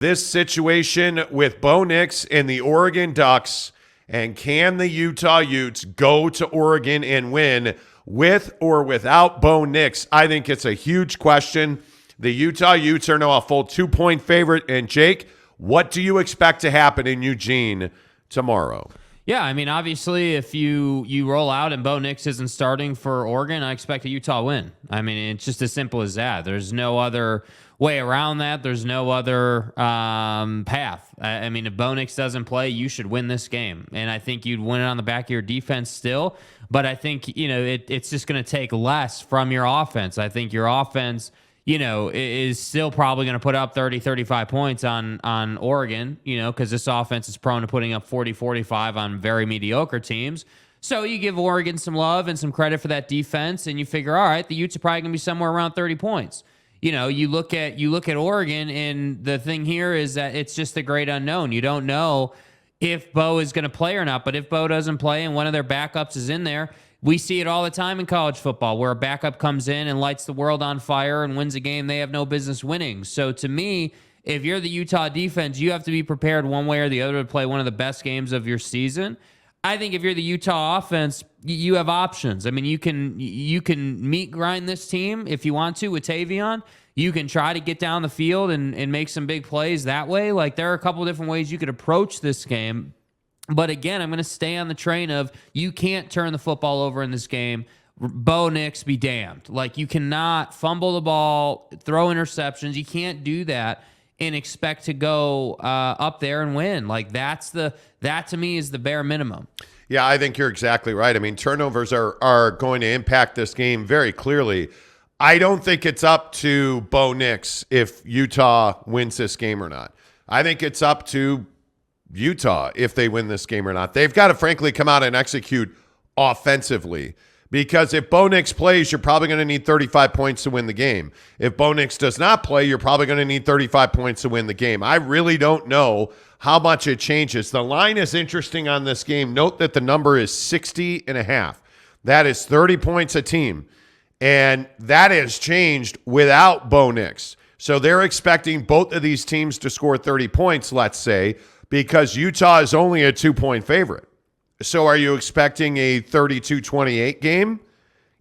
This situation with Bo Nix and the Oregon Ducks, and can the Utah Utes go to Oregon and win with or without Bo Nix? I think it's a huge question. The Utah Utes are now a full 2-point favorite. And Jake, what do you expect to happen in Eugene tomorrow? Yeah, I mean, obviously, if you roll out and Bo Nix isn't starting for Oregon, I expect a Utah win. I mean, it's just as simple as that. There's no other way around that. There's no other path. I mean, if Bo Nix doesn't play, you should win this game. And I think you'd win it on the back of your defense still. But I think, it's just going to take less from your offense. I think your offense, is still probably going to put up 30, 35 points on Oregon, because this offense is prone to putting up 40, 45 on very mediocre teams. So you give Oregon some love and some credit for that defense, and you figure, all right, the Utes are probably going to be somewhere around 30 points. You look at Oregon, and the thing here is that it's just the great unknown. You don't know if Bo is going to play or not, but if Bo doesn't play and one of their backups is in there, we see it all the time in college football where a backup comes in and lights the world on fire and wins a game they have no business winning. So to me, if you're the Utah defense, you have to be prepared one way or the other to play one of the best games of your season. I think if you're the Utah offense, you have options. I mean, you can meat grind this team if you want to with Tavion. You can try to get down the field and make some big plays that way. Like, there are a couple different ways you could approach this game. But again, I'm going to stay on the train of you can't turn the football over in this game. Bo Nix be damned. Like, you cannot fumble the ball, throw interceptions. You can't do that and expect to go up there and win. Like, that to me is the bare minimum. Yeah, I think you're exactly right. I mean, turnovers are going to impact this game very clearly. I don't think it's up to Bo Nix if Utah wins this game or not. I think it's up to Utah if they win this game or not. They've got to, frankly, come out and execute offensively, because if Bo Nix plays, you're probably going to need 35 points to win the game. If Bo Nix does not play, you're probably going to need 35 points to win the game. I really don't know how much it changes. The line is interesting on this game. Note that the number is 60.5. That is 30 points a team, and that has changed without Bo Nix. So they're expecting both of these teams to score 30 points, let's say, because Utah is only a 2-point favorite. So are you expecting a 32-28 game?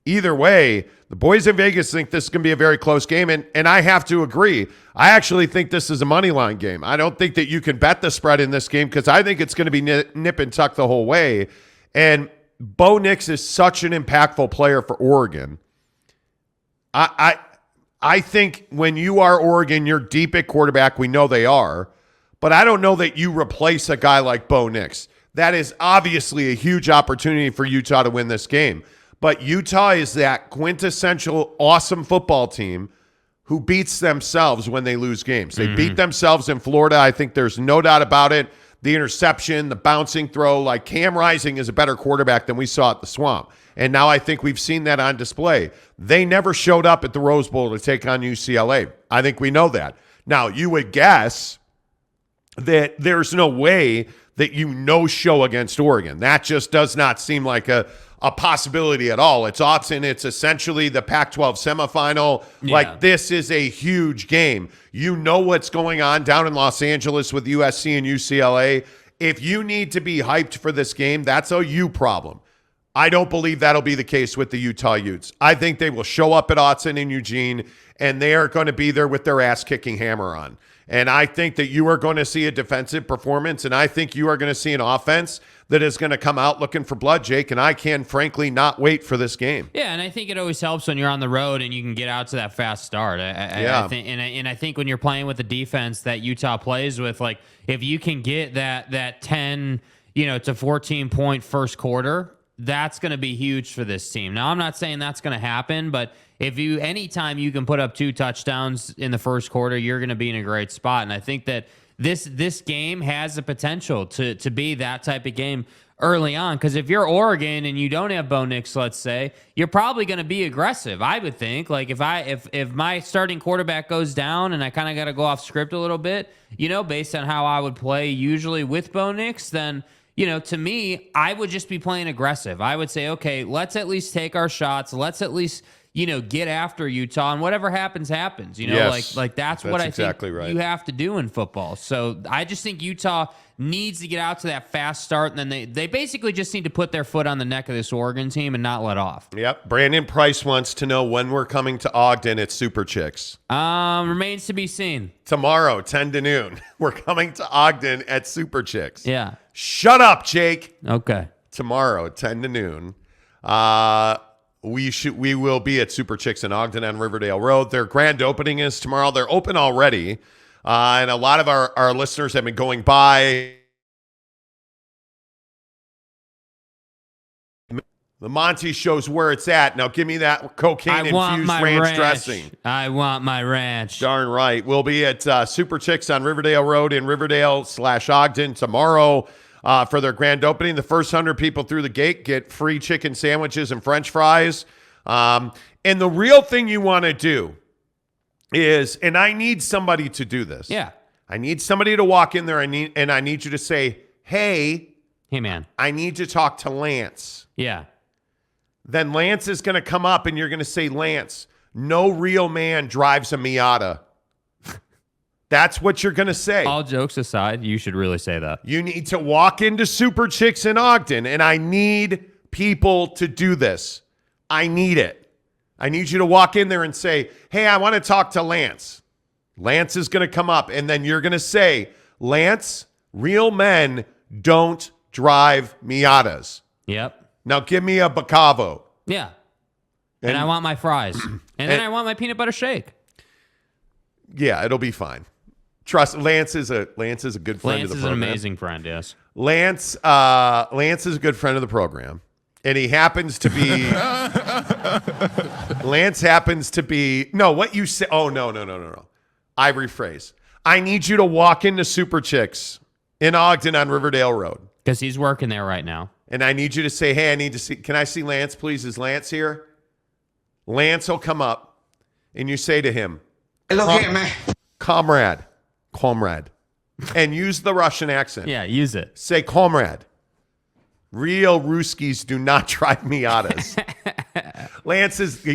Either way, the boys in Vegas think this is going to be a very close game, and I have to agree. I actually think this is a money line game. I don't think that you can bet the spread in this game because I think it's going to be nip and tuck the whole way. And Bo Nix is such an impactful player for Oregon. I think when you are Oregon, you're deep at quarterback. We know they are. But I don't know that you replace a guy like Bo Nix. That is obviously a huge opportunity for Utah to win this game. But Utah is that quintessential awesome football team who beats themselves when they lose games. They beat themselves in Florida. I think there's no doubt about it. The interception, the bouncing throw, like Cam Rising is a better quarterback than we saw at the Swamp. And now I think we've seen that on display. They never showed up at the Rose Bowl to take on UCLA. I think we know that. Now, you would guess that there's no way that show against Oregon. That just does not seem like a possibility at all. It's Austin. It's essentially the Pac-12 semifinal. Yeah. Like, this is a huge game. You know what's going on down in Los Angeles with USC and UCLA. If you need to be hyped for this game, that's a you problem. I don't believe that'll be the case with the Utah Utes. I think they will show up at Austin and Eugene, and they are going to be there with their ass-kicking hammer on. And I think that you are going to see a defensive performance, and I think you are going to see an offense that is going to come out looking for blood, Jake, and I can, frankly, not wait for this game. Yeah, and I think it always helps when you're on the road and you can get out to that fast start. I think when you're playing with the defense that Utah plays with, like, if you can get that 10, to 14-point first quarter, that's going to be huge for this team. Now, I'm not saying that's going to happen, but anytime you can put up 2 touchdowns in the first quarter, you're going to be in a great spot. And I think that this game has the potential to be that type of game early on. Because if you're Oregon and you don't have Bo Nix, let's say, you're probably going to be aggressive, I would think. Like, if my starting quarterback goes down and I kind of got to go off script a little bit, based on how I would play usually with Bo Nix, then to me, I would just be playing aggressive. I would say, okay, let's at least take our shots. Let's at least, get after Utah, and whatever happens, happens. Yes, like that's what I exactly think right. you have to do in football. So I just think Utah needs to get out to that fast start, and then they basically just need to put their foot on the neck of this Oregon team and not let off. Yep. Brandon Price wants to know when we're coming to Ogden at Super Chicks. Remains to be seen. Tomorrow, 10 to noon. We're coming to Ogden at Super Chicks. Yeah. Shut up, Jake. Okay. Tomorrow, 10 to noon. We will be at Super Chicks in Ogden on Riverdale Road. Their grand opening is tomorrow. They're open already. And a lot of our listeners have been going by. The Monty Show's where it's at. Now give me that cocaine-infused ranch dressing. I want my ranch. Darn right. We'll be at Super Chicks on Riverdale Road in Riverdale/Ogden tomorrow for their grand opening. The first 100 people through the gate get free chicken sandwiches and French fries. And the real thing you want to do is, and I need somebody to do this. Yeah. I need somebody to walk in there. I need you to say, hey, man, I need to talk to Lance. Yeah. Then Lance is going to come up and you're going to say, Lance, no real man drives a Miata. That's what you're going to say. All jokes aside, you should really say that. You need to walk into Super Chicks in Ogden, and I need people to do this. I need it. I need you to walk in there and say, hey, I want to talk to Lance. Lance is going to come up, and then you're going to say, Lance, real men don't drive Miatas. Yep. Now give me a Bacavo. Yeah. And I want my fries. And then I want my peanut butter shake. Yeah, it'll be fine. Trust, Lance is a good friend of the program. Lance is an amazing friend, yes. Lance is a good friend of the program. And he happens to be Lance happens to be what you say. Oh, no. I rephrase. I need you to walk into Super Chicks in Ogden on Riverdale Road. Because he's working there right now. And I need you to say, hey, can I see Lance, please? Is Lance here? Lance will come up and you say to him, look at me. Comrade. And use the Russian accent. Yeah, use it. Say, comrade. Real Ruskies do not drive Miatas.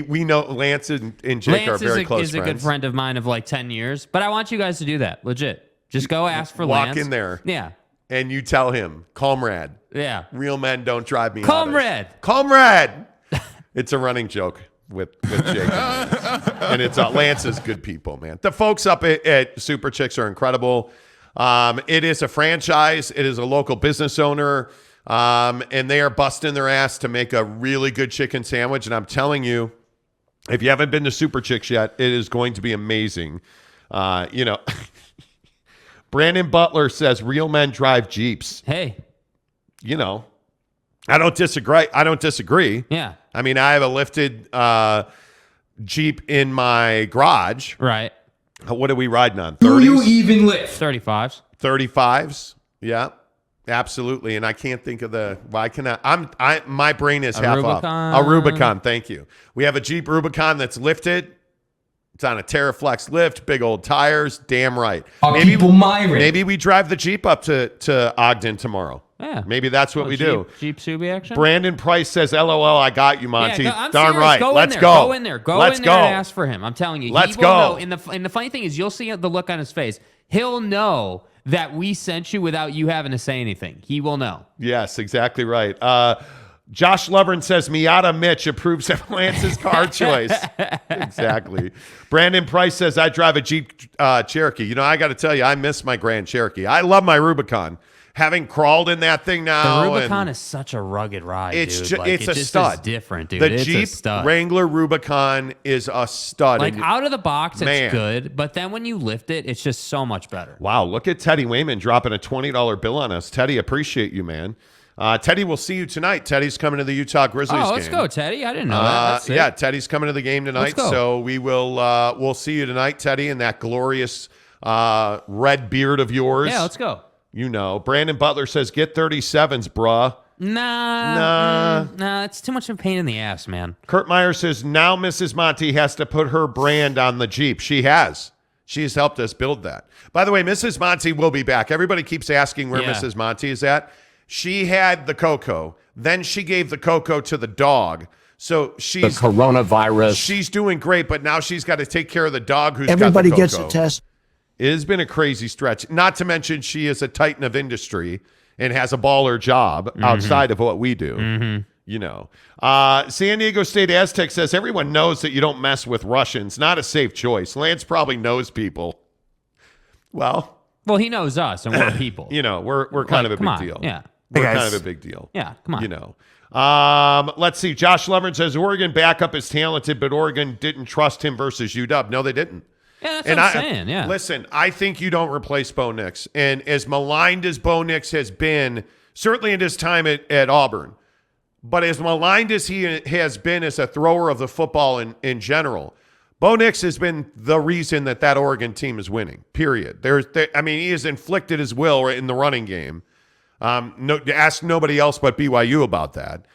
We know Lance and Jake are very close friends. Lance is a good friend of mine of like 10 years. But I want you guys to do that. Legit. Just go ask for Lance. Walk in there. Yeah. And you tell him, comrade. Yeah. Real men don't drive Miatas. Comrade. It's a running joke with Jake and it's Lance is good people, man. The folks up at Super Chicks are incredible. It is a franchise. It is a local business owner, and they are busting their ass to make a really good chicken sandwich. And I'm telling you, if you haven't been to Super Chicks yet, it is going to be amazing. Brandon Butler says real men drive Jeeps. Hey. I don't disagree. Yeah. I mean, I have a lifted Jeep in my garage. Right. What are we riding on? 30s? Do you even lift? 35s. 35s. Yeah, absolutely. And I can't think of why can I? My brain is half off. A Rubicon. Thank you. We have a Jeep Rubicon that's lifted. It's on a Terraflex lift, big old tires. Damn right. Maybe we drive the Jeep up to Ogden tomorrow. Yeah. Maybe that's what we do. Jeep Subi action. Brandon Price says, LOL, I got you, Monty. Yeah, Darn serious. right. Let's go. Go in there. Go in there and ask for him. I'm telling you. Let's go. go. And the funny thing is, you'll see the look on his face. He'll know that we sent you without you having to say anything. He will know. Yes, exactly right. Josh Lovern says, Miata Mitch approves of Lance's car choice. Exactly. Brandon Price says, I drive a Jeep Cherokee. I got to tell you, I miss my Grand Cherokee. I love my Rubicon. Having crawled in that thing now. The Rubicon is such a rugged ride, it's dude. It's a stud. Is different, dude. The it's Jeep a stud. Wrangler Rubicon is a stud. Like, out of the box, it's good. But then when you lift it, it's just so much better. Wow, look at Teddy Wayman dropping a $20 bill on us. Teddy, appreciate you, man. Teddy, we'll see you tonight. Teddy's coming to the Utah Grizzlies game. Oh, let's go, Teddy. I didn't know that. Yeah, Teddy's coming to the game tonight. So we will we'll see you tonight, Teddy, in that glorious red beard of yours. Yeah, let's go. Brandon Butler says, get 37s, bruh. Nah, it's too much of a pain in the ass, man. Kurt Meyer says, now Mrs. Monty has to put her brand on the Jeep. She has. She's helped us build that. By the way, Mrs. Monty will be back. Everybody keeps asking where Mrs. Monty is at. She had the Coco. Then she gave the Coco to the dog. So The coronavirus. she's doing great, but now she's got to take care of the dog who's Everybody got the gets coco. a test. It has been a crazy stretch. Not to mention she is a titan of industry and has a baller job outside of what we do. You know, San Diego State Aztec says everyone knows that you don't mess with Russians. Not a safe choice. Lance probably knows people. Well, Well, he knows us, and we're people. you know, we're kind of a come big on. deal. Yeah. We're Hey, kind guys. of a big deal. Yeah, come on. You know. Let's see. Josh Levern says Oregon backup is talented, but Oregon didn't trust him versus UW. No, they didn't. Yeah, that's what I'm saying. Yeah. Listen, I think you don't replace Bo Nix. And as maligned as Bo Nix has been, certainly in his time at Auburn, but as maligned as he has been as a thrower of the football in general, Bo Nix has been the reason that Oregon team is winning, period. He has inflicted his will in the running game. Ask nobody else but BYU about that.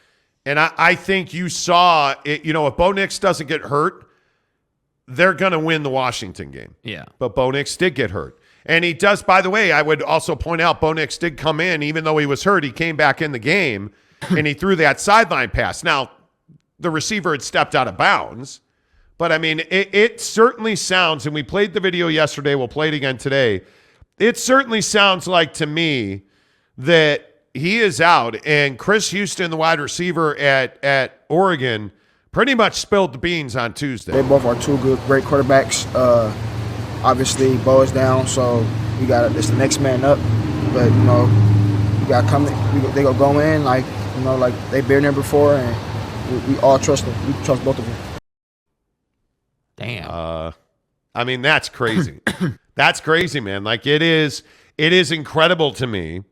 And I think you saw it, you know, if Bo Nix doesn't get hurt, they're going to win the Washington game. Yeah. But Bo Nix did get hurt. And he does, by the way, I would also point out Bo Nix did come in, even though he was hurt, he came back in the game and he threw that sideline pass. Now, the receiver had stepped out of bounds, but I mean, it certainly sounds, and we played the video yesterday, we'll play it again today. It certainly sounds like to me that he is out, and Chris Houston, the wide receiver at Oregon, pretty much spilled the beans on Tuesday. They both are two great quarterbacks. Obviously, Bo is down, so it's the next man up. But you know, you got coming. They gonna go in like they've been there before, and we all trust them. We trust both of them. Damn. I mean, that's crazy. That's crazy, man. Like it is incredible to me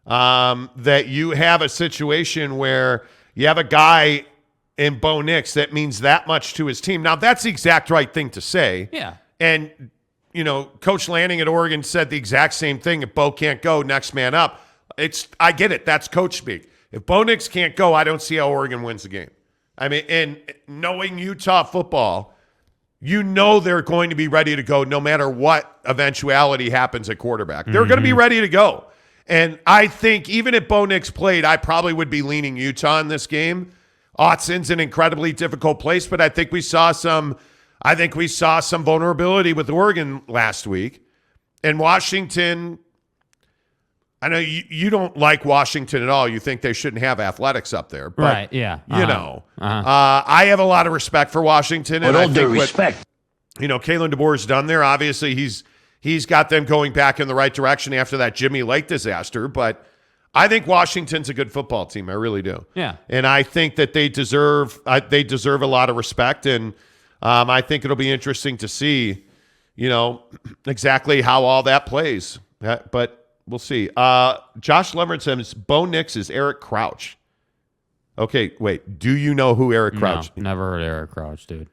that you have a situation where you have a guy in Bo Nix that means that much to his team. Now, that's the exact right thing to say. Yeah. And, you know, Coach Lanning at Oregon said the exact same thing. If Bo can't go, next man up. I get it. That's coach speak. If Bo Nix can't go, I don't see how Oregon wins the game. I mean, and knowing Utah football, you know they're going to be ready to go no matter what eventuality happens at quarterback. They're going to be ready to go. And I think even if Bo Nix played, I probably would be leaning Utah in this game. Autzon's an incredibly difficult place, but I think we saw some vulnerability with Oregon last week. And Washington, I know you don't like Washington at all. You think they shouldn't have athletics up there. But, right, yeah. you know, I have a lot of respect for Washington. And I think respect. Kalen DeBoer's done there. Obviously, he's got them going back in the right direction after that Jimmy Lake disaster. But I think Washington's a good football team. I really do. Yeah. And I think that they deserve a lot of respect. And I think it'll be interesting to see, exactly how all that plays. But we'll see. Josh Levern says Bo Nix is Eric Crouch. Okay, wait. Do you know who Eric Crouch is? No, never heard of Eric Crouch, dude.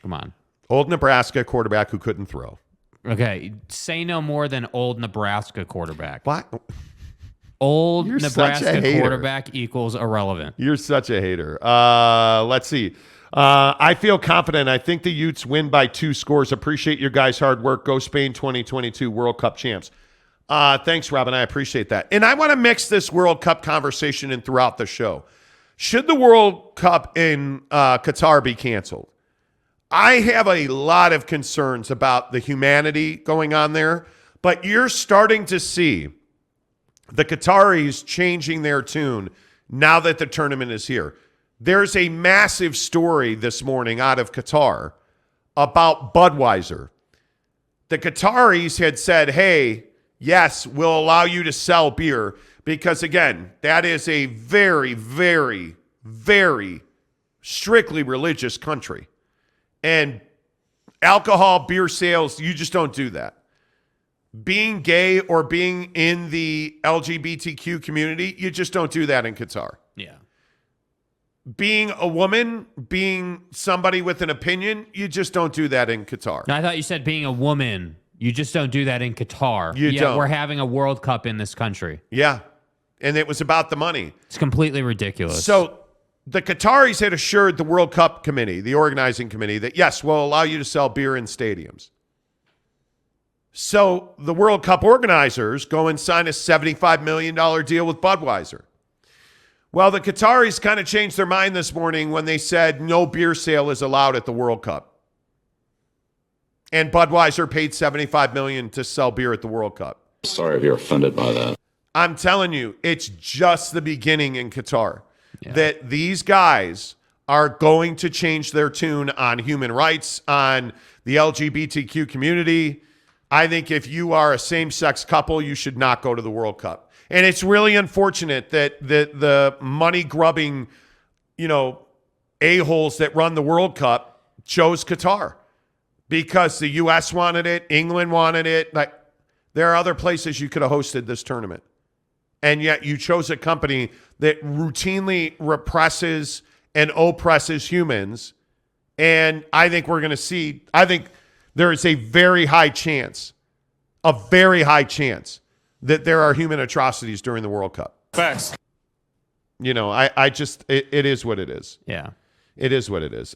Come on. Old Nebraska quarterback who couldn't throw. Okay, say no more than old Nebraska quarterback. What? Old You're such a Nebraska hater. quarterback equals irrelevant. You're such a hater. Let's see. I feel confident. I think the Utes win by 2 scores. Appreciate your guys' hard work. Go Spain 2022 World Cup champs. Thanks, Robin. I appreciate that. And I want to mix this World Cup conversation in throughout the show. Should the World Cup in Qatar be canceled? I have a lot of concerns about the humanity going on there, but you're starting to see the Qataris changing their tune now that the tournament is here. There's a massive story this morning out of Qatar about Budweiser. The Qataris had said, hey, yes, we'll allow you to sell beer because, again, that is a very, very, very strictly religious country. And alcohol, beer sales, you just don't do that. Being gay or being in the LGBTQ community, you just don't do that in Qatar. Yeah. Being a woman, being somebody with an opinion, you just don't do that in Qatar. No, I thought you said being a woman. You just don't do that in Qatar. You don't. We're having a World Cup in this country. Yeah. And it was about the money. It's completely ridiculous. So the Qataris had assured the World Cup committee, the organizing committee, that yes, we'll allow you to sell beer in stadiums. So the World Cup organizers go and sign a $75 million deal with Budweiser. Well, the Qataris kind of changed their mind this morning when they said no beer sale is allowed at the World Cup. And Budweiser paid $75 million to sell beer at the World Cup. Sorry if you're offended by that. I'm telling you, it's just the beginning in Qatar. Yeah. That these guys are going to change their tune on human rights, on the LGBTQ community. I think if you are a same-sex couple, you should not go to the World Cup. And it's really unfortunate that the money-grubbing, a-holes that run the World Cup chose Qatar because the U.S. wanted it, England wanted it. Like, there are other places you could have hosted this tournament. And yet you chose a company that routinely represses and oppresses humans. And I think we're going to see, I think there is a very high chance that there are human atrocities during the World Cup. Facts. It is what it is. Yeah. It is what it is.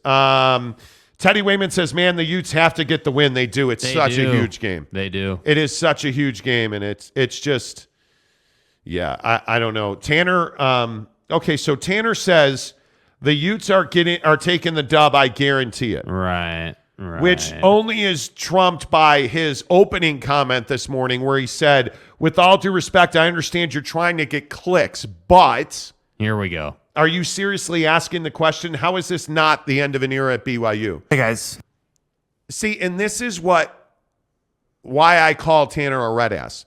Teddy Wayman says, man, the Utes have to get the win. They do. It's such a huge game. They do. It is such a huge game, and it's just, yeah, I don't know. Tanner, okay, so Tanner says the Utes are taking the dub, I guarantee it. Right. Which only is trumped by his opening comment this morning where he said, with all due respect, I understand you're trying to get clicks, but Here we go. Are you seriously asking the question, how is this not the end of an era at BYU? Hey, guys. See, and this is why I call Tanner a red ass.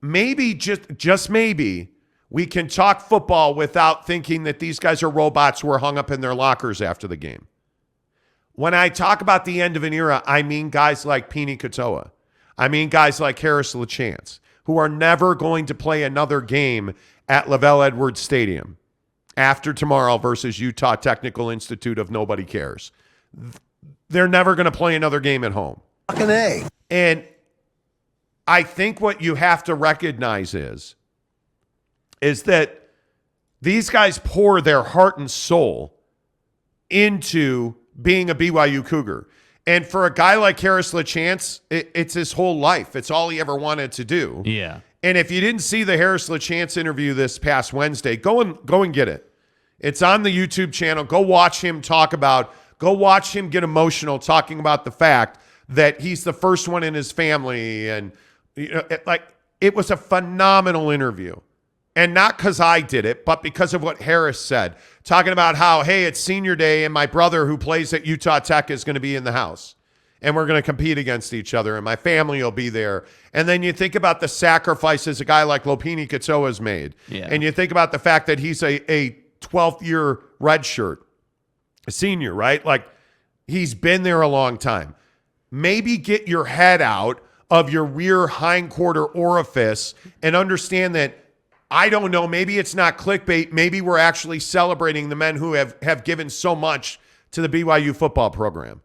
Maybe, just maybe, we can talk football without thinking that these guys are robots who are hung up in their lockers after the game. When I talk about the end of an era, I mean guys like Pini Katoa. I mean guys like Harris LaChance, who are never going to play another game at Lavelle Edwards Stadium after tomorrow versus Utah Technical Institute of Nobody Cares. They're never going to play another game at home. Fucking A. And I think what you have to recognize is that these guys pour their heart and soul into being a BYU Cougar. And for a guy like Harris LaChance, it's his whole life. It's all he ever wanted to do. Yeah. And if you didn't see the Harris LaChance interview this past Wednesday, go and get it. It's on the YouTube channel. Go watch him go watch him get emotional talking about the fact that he's the first one in his family. And it was a phenomenal interview. And not because I did it, but because of what Harris said. Talking about how, hey, it's senior day and my brother who plays at Utah Tech is going to be in the house. And we're going to compete against each other and my family will be there. And then you think about the sacrifices a guy like Lopini Katoa has made. Yeah. And you think about the fact that he's a 12th year redshirt, a senior, right? Like, he's been there a long time. Maybe get your head out of your rear hindquarter orifice and understand that, I don't know, maybe it's not clickbait. Maybe we're actually celebrating the men who have given so much to the BYU football program.